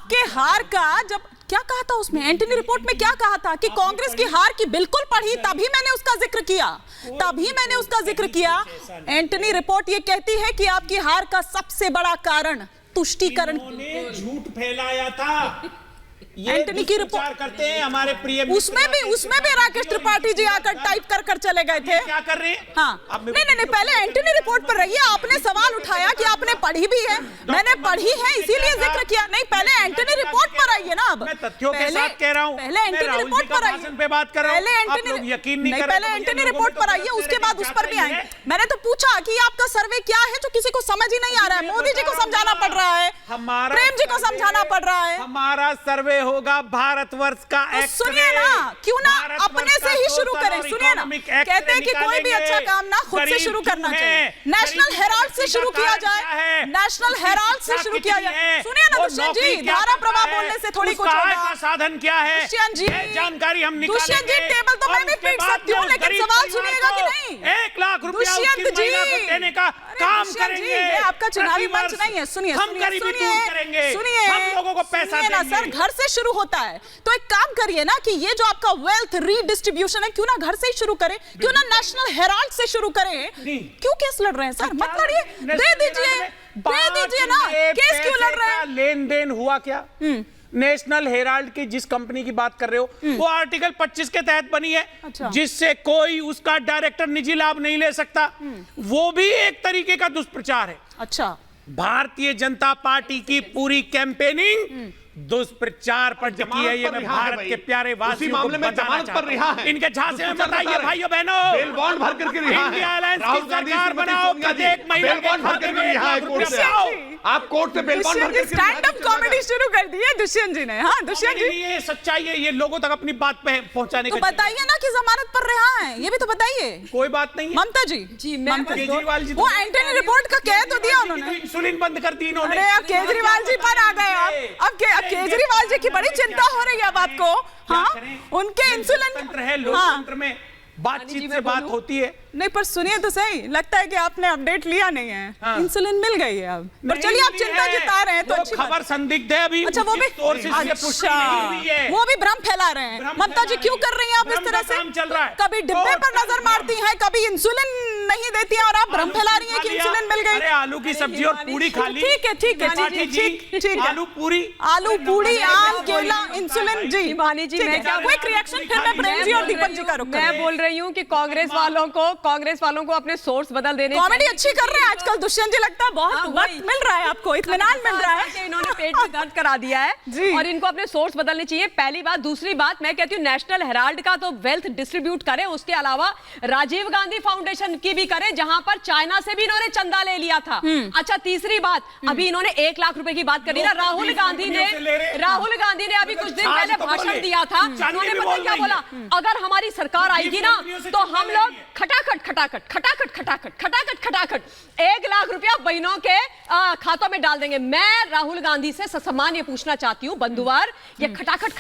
आपके हार का जब क्या कहा था उसमें, एंटनी रिपोर्ट में क्या कहा था कि कांग्रेस की हार की बिल्कुल पढ़ी, तभी मैंने उसका जिक्र किया। एंटनी रिपोर्ट ये कहती है कि आपकी हार का सबसे बड़ा कारण तुष्टीकरण, झूठ फैलाया था। एंटनी की रिपोर्ट करते हैं हमारे प्रिय, उसमें भी राकेश त्रिपाठी जी आकर टाइप कर चले गए थे। क्या कर रहे हैं? हाँ, नहीं, पहले एंटनी रिपोर्ट पर रहिए। आपने सवाल उठाया कि आपने पढ़ी भी है, मैंने पढ़ी है इसीलिए जिक्र किया। नहीं, पहले एंटनी रिपोर्ट पर आइए ना। अब मैं तथ्यों के साथ कह रहा हूं, पहले एंटनी रिपोर्ट पर आइए, पे बात कर रहा हूं। पहले यकीन नहीं कर रहे, पहले एंटनी रिपोर्ट पर आइए, उसके बाद उस पर भी आएंगे। मैंने तो पूछा कि आपका सर्वे क्या है, जो किसी को समझ ही नहीं आ रहा है। मोदी जी को समझाना पड़ रहा है, प्रेम जी को समझाना पड़ रहा है। हमारा सर्वे होगा भारतवर्ष का। तो सुनिए ना, क्यों ना अपने से ही शुरू करें। सुनिए ना, कहते हैं कि कोई भी अच्छा काम ना खुद से शुरू करना चाहिए। नेशनल हेराल्ड से शुरू किया जाए, नेशनल हेराल्ड से शुरू किया जाए। सुनिए ना दुष्यंत जी, धारा प्रवाह बोलने से थोड़ी कुछ होगा। साधन क्या है दुष्यंत जी, जानकारी हम निकालेंगे। दुष्यंत जी, टेबल तो मैं भी पीट सकती हूँ, लेकिन सवाल सुनिएगा कि नहीं? 1 लाख रुपया दुष्यंत जी देने का काम करेंगे। आपका चुनावी मंच नहीं है। सुनिए, हम गरीबी दूर करेंगे, सुनिए, हम लोगों को पैसा ना देंगे। सर, घर से शुरू होता है। तो एक काम करिए ना कि ये जो आपका वेल्थ रीडिस्ट्रीब्यूशन है, क्यों ना घर से ही शुरू करें, क्यों ना नेशनल हेराल्ड से शुरू करें। क्यों केस लड़ रहे हैं सर? मत लड़िए, दे दीजिए ना। केस क्यों लड़ रहे हैं? लेन देन हुआ क्या? नेशनल हेराल्ड की जिस कंपनी की बात कर रहे हो, वो आर्टिकल 25 के तहत बनी है। अच्छा। जिससे कोई उसका डायरेक्टर निजी लाभ नहीं ले सकता। वो भी एक तरीके का दुष्प्रचार है। अच्छा, भारतीय जनता पार्टी की पूरी कैंपेनिंग दुष्प्रचार पर टिकी है। ये मैं भारत के प्यारे वासियों को बताना चाहता हूं। इनके झांसे में बताइए भाइयों बहनों, बेल बॉन्ड भर करके रिहा है। इंडिया अलायंस की सरकार बनाओ, प्रत्येक महिला बेल बॉन्ड भर करके रिहा है कोर्ट से। आप कोर्ट से बेल बॉन्ड भर करके स्टैंड अप कॉमेडी शुरू कर दी है दुष्यंत जी ने। हाँ दुष्यंत जी, ये सच्चाई है, ये लोगों तक अपनी बात पहुंचाने तो बताइए ना कि जमानत पर रहा है, ये भी तो बताइए। कोई बात नहीं है। ममता जी, केजरीवाल जी, वो एंटनी रिपोर्ट का कह तो दिया उन्होंने। इंसुलिन बंद कर दी इन्होंने। अरे अब केजरीवाल जी पर आ गए। अब केजरीवाल जी की बड़ी चिंता हो रही है अब आपको। हाँ, उनके इंसुलिन है, लोकतंत्र में बातचीत से बात होती है। नहीं, पर सुनिए तो सही, लगता है कि आपने अपडेट लिया नहीं है। हाँ। इंसुलिन मिल गई है अब, पर चलिए आप चिंता जता रहे हैं तो अच्छी खबर संदिग्ध है अभी। अच्छा, वो भी वो भी भ्रम फैला रहे हैं। ममता जी क्यों कर रही हैं आप इस तरह से? चल रहा है, कभी डिब्बे पर नजर मारती हैं, कभी इंसुलिन नहीं देती हैं, और आप भ्रम फैला रही हैं कि इंसुलिन मिल गई। अरे आलू की सब्जी और पूरी खा ली। ठीक है, आलू पूरी, आम, केला, इंसुलिन। जी मानी जी, मैं क्विक रिएक्शन, फिर मैं प्रेम जी और दीपक जी का रुख करूंगी। मैं बोल रही हूँ कि कांग्रेस वालों को अपने सोर्स बदल देने। कॉमेडी अच्छी कर रहे हैं आजकल दुष्यंत जी, लगता है बहुत वक्त मिल रहा है आपको, इत्मीनान मिल रहा है। इन्होंने पेट में दर्द करा दिया है और इनको अपने सोर्स बदलने चाहिए, पहली बात। दूसरी बात, मैं कहती हूँ नेशनल हेराल्ड का तो वेल्थ डिस्ट्रीब्यूट करें, उसके अलावा राजीव गांधी फाउंडेशन की भी करें, जहां पर चाइना से भी इन्होंने चंदा ले लिया था। अच्छा, तीसरी बात, अभी इन्होंने 1 लाख रुपए की बात करी ना, राहुल गांधी ने अभी कुछ दिन पहले भाषण दिया था। उन्होंने पता क्या बोला? अगर हमारी सरकार आएगी ना तो हम लोग खटाखट 1 लाख रुपया बहनों के खातों में डाल देंगे। मैं राहुल गांधी से ससम्मान ये पूछना चाहती हूँ, बंधुवार, ये खटाखट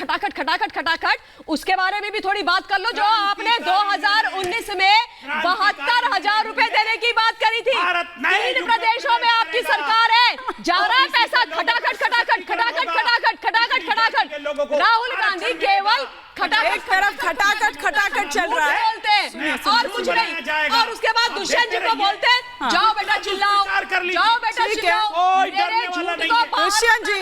उसके बारे में भी थोड़ी बात कर लो, जो आपने 2019 में 72,000 रुपए देने की बात करी थी। 3 प्रदेशों में आपकी सरकार है, जा रहा है पैसा खटाखट। राहुल गांधी केवल एक तरफ खटाखट चल रहा है और कुछ नहीं, और उसके बाद दुष्यंत जी को बोलते हैं जाओ बेटा चिल्लाओ। दुष्यंत जी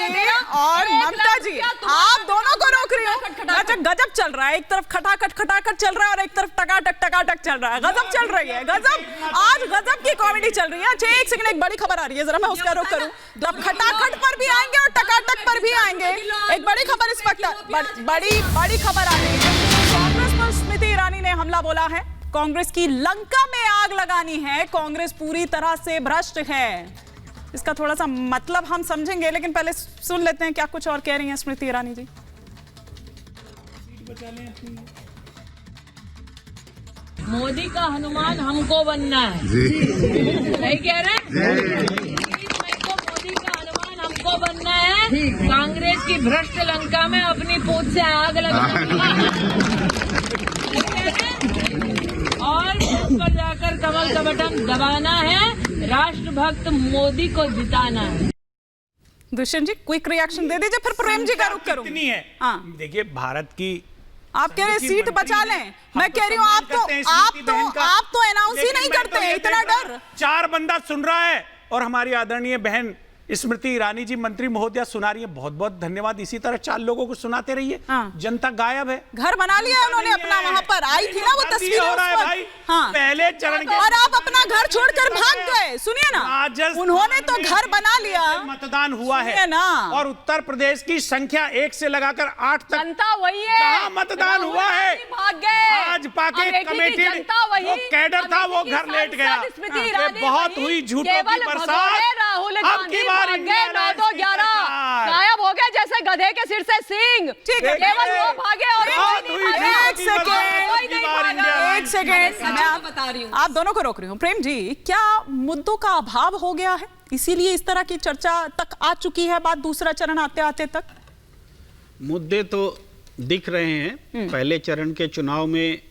और ममता जी, आप दोनों को रोक रही हो। अच्छा, गजब चल रहा है, एक तरफ खटाखट चल रहा है और एक तरफ टकाटक चल रहा है। गजब चल रही है, गजब, आज गजब की कॉमेडी चल रही है। अच्छा, एक सेकंड, एक बड़ी खबर आ रही है, जरा मैं उसका रुख करूं। अब खटाखट पर भी आएंगे और टकाटक पर भी आएंगे। एक बड़ी खबर इस वक्त, बड़ी खबर आ रही है। कांग्रेस पर स्मृति ईरानी ने हमला बोला है, कांग्रेस की लंका में आग लगानी है, कांग्रेस पूरी तरह से भ्रष्ट है। इसका थोड़ा सा मतलब हम समझेंगे, लेकिन पहले सुन लेते हैं क्या कुछ और कह रही हैं स्मृति ईरानी जी। मोदी का हनुमान हमको बनना है, नहीं कह रहे? मोदी का हनुमान हमको बनना है, कांग्रेस की भ्रष्ट लंका में अपनी पूंछ से आग लगाना और ऊपर जाकर कमल का बटन दबाना है, राष्ट्रभक्त मोदी को जिताना है। दुष्यंत जी क्विक रिएक्शन दे दीजिए, फिर प्रेम जी का रुख करूं। कितनी है? हाँ। देखिए भारत की, आप कह रहे सीट बचा लें, मैं कह रही हूँ आप तो अनाउंस ही नहीं करते, इतना डर। 4 बंदा सुन रहा है और हमारी आदरणीय बहन स्मृति ईरानी जी मंत्री महोदया सुना रही है, बहुत बहुत धन्यवाद। इसी तरह 4 लोगों को सुनाते रहिए। जनता गायब है, घर बना लिया है उन्होंने अपना, वहां पर आई थी ना वो तस्वीर हो रहा है भाई। हाँ। पहले चरण के, और आप अपना घर छोड़कर भाग गए। सुनिए ना, उन्होंने तो घर बना लिया, मतदान हुआ है ना, और उत्तर प्रदेश की संख्या 1 से लगाकर 8 तक जनता वही है, जहां मतदान हुआ है, भाग गए। भाजपा के कमेटी वो कैडर था, वो घर लेट गया। बहुत हुई झूठों की बरसात, राहुल अब की बार इंडिया 9-11 गायब हो गए जैसे गधे के सिर से सींग। ठीक है, केवल वो भागे और एक सेकेंड मैं बता रही हूँ, आप दोनों को रोक रही हूँ। प्रेम जी, क्या मुद्दों का अभाव हो गया है, इसीलिए इस तरह की चर्चा तक आ चुकी है बात दूसरा चरण आते आते तक? मुद्दे तो दिख रहे हैं। पहले चरण के चुनाव में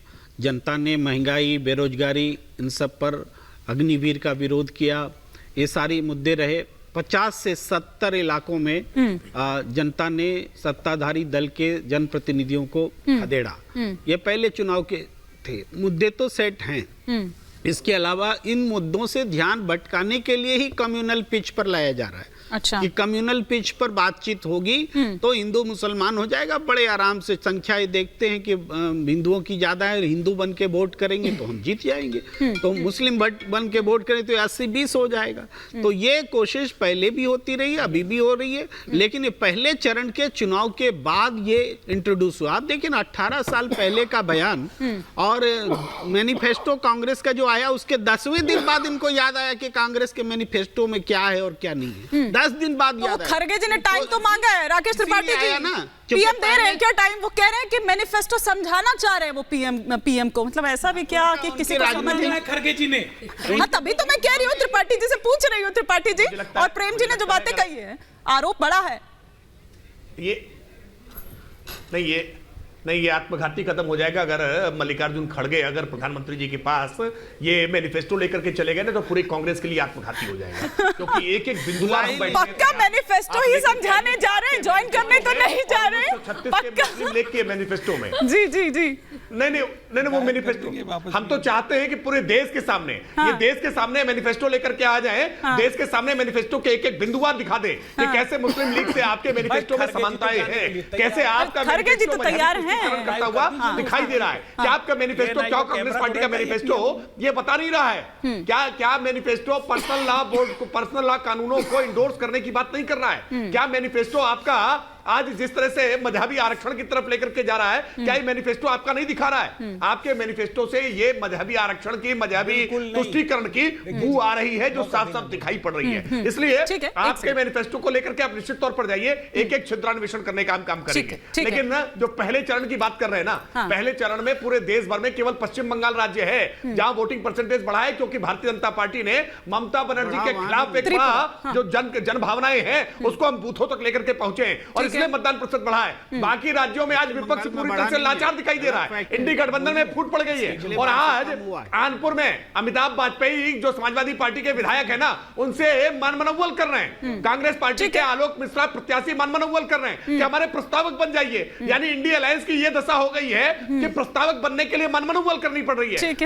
जनता ने महंगाई, बेरोजगारी, इन सब पर अग्निवीर का विरोध किया, ये सारे मुद्दे रहे। 50 से 70 इलाकों में जनता ने सत्ताधारी दल के जनप्रतिनिधियों को खदेड़ा। ये पहले चुनाव के थे, मुद्दे तो सेट हैं। इसके अलावा इन मुद्दों से ध्यान भटकाने के लिए ही कम्युनल पिच पर लाया जा रहा है। अच्छा, कि कम्युनल पिच पर बातचीत होगी तो हिंदू मुसलमान हो जाएगा बड़े आराम से। संख्याएं देखते हैं कि हिंदुओं की ज्यादा है, हिंदू बन के वोट करेंगे तो हम जीत जाएंगे, तो मुस्लिम बन के वोट करें तो 80-20 हो जाएगा। तो ये कोशिश पहले भी होती रही है, अभी भी हो रही है, लेकिन ये पहले चरण के चुनाव के बाद ये इंट्रोड्यूस हुआ। आप देखिए ना, 18 साल पहले का बयान और मैनिफेस्टो कांग्रेस का जो आया, उसके 10वें दिन बाद इनको याद आया कि कांग्रेस के मैनिफेस्टो में क्या है और क्या नहीं है। 10 दिन बाद याद आया। खरगे जी ने टाइम तो मांगा है, राकेश त्रिपाठी जी ना पीएम दे रहे हैं क्या टाइम? वो कह रहे हैं कि मैनिफेस्टो समझाना चाह रहे हैं वो पीएम को, मतलब ऐसा भी क्या कि किसी को समझ नहीं? खरगे जी ने, हाँ तभी तो मैं कह रही हूँ, त्रिपाठी जी से पूछ रही हूँ। त्रिपाठी जी और प्रेम जी ने जो बातें कही है, आरोप बड़ा है। ये आत्मघाती कदम हो जाएगा अगर मल्लिकार्जुन खड़गे अगर प्रधानमंत्री जी के पास ये मैनिफेस्टो लेकर के चले गए ना, तो पूरी कांग्रेस के लिए आत्मघाती हो जाएगा, क्योंकि एक बिंदुवार हम बैठे पक्का मैनिफेस्टो ही समझाने जा रहे हैं, ज्वाइन करने तो नहीं जा रहे हैं। 36 के मुस्लिम लीग के मैनिफेस्टो में। जी नहीं वो मैनिफेस्टो हम तो चाहते हैं कि पूरे देश के सामने, ये देश के सामने मैनिफेस्टो लेकर के आ जाए, देश के सामने मैनिफेस्टो के एक बिंदुवार दिखा दे कि कैसे मुस्लिम लीग से आपके मैनिफेस्टो में समानताएं हैं, कैसे आपका खड़गे जी तो तैयार हैं करता हुआ दिखाई दे रहा है कि आपका मैनिफेस्टो, क्या कांग्रेस पार्टी का मैनिफेस्टो ये बता नहीं रहा है, क्या मैनिफेस्टो पर्सनल लॉ बोर्ड को, पर्सनल लॉ कानूनों को इंडोर्स करने की बात नहीं कर रहा है? क्या मैनिफेस्टो आपका आज जिस तरह से मजहबी आरक्षण की तरफ लेकर के जा रहा है, क्या ये मैनिफेस्टो आपका नहीं दिखा रहा है? आपके मैनिफेस्टो से ये मजहबी आरक्षण की, मजहबी तुष्टीकरण की बू आ रही है, जो साफ साफ दिखाई पड़ रही है। इसलिए आपके मैनिफेस्टो को लेकर के आप निश्चित तौर पर जाइए, एक एक छिद्रान्वेषण करने का काम करेंगे। लेकिन ना, जो पहले चरण की बात कर रहे हैं ना, पहले चरण में पूरे देश भर में केवल पश्चिम बंगाल राज्य है जहां वोटिंग परसेंटेज बढ़ा है, क्योंकि भारतीय जनता पार्टी ने ममता बनर्जी के खिलाफ एक जो जन भावनाएं हैं उसको हम बूथों तक लेकर के पहुंचे और इसलिए मतदान प्रतिशत बढ़ा है। बाकी राज्यों में आज विपक्ष पूरी तरह से लाचार दिखाई दे रहा है, इंडी गठबंधन में फूट पड़ गई है। और आज कानपुर में अमिताभ वाजपेयी जो समाजवादी पार्टी के विधायक है ना, उनसे मनमनौवल कर रहे हैं, कांग्रेस पार्टी के आलोक मिश्रा प्रत्याशी मनमनौवल कर रहे हैं कि हमारे प्रस्तावक बन जाइए। यानी इंडिया अलायंस की यह दशा हो गई है कि प्रस्तावक बनने के लिए मनमनौवल करनी पड़ रही है।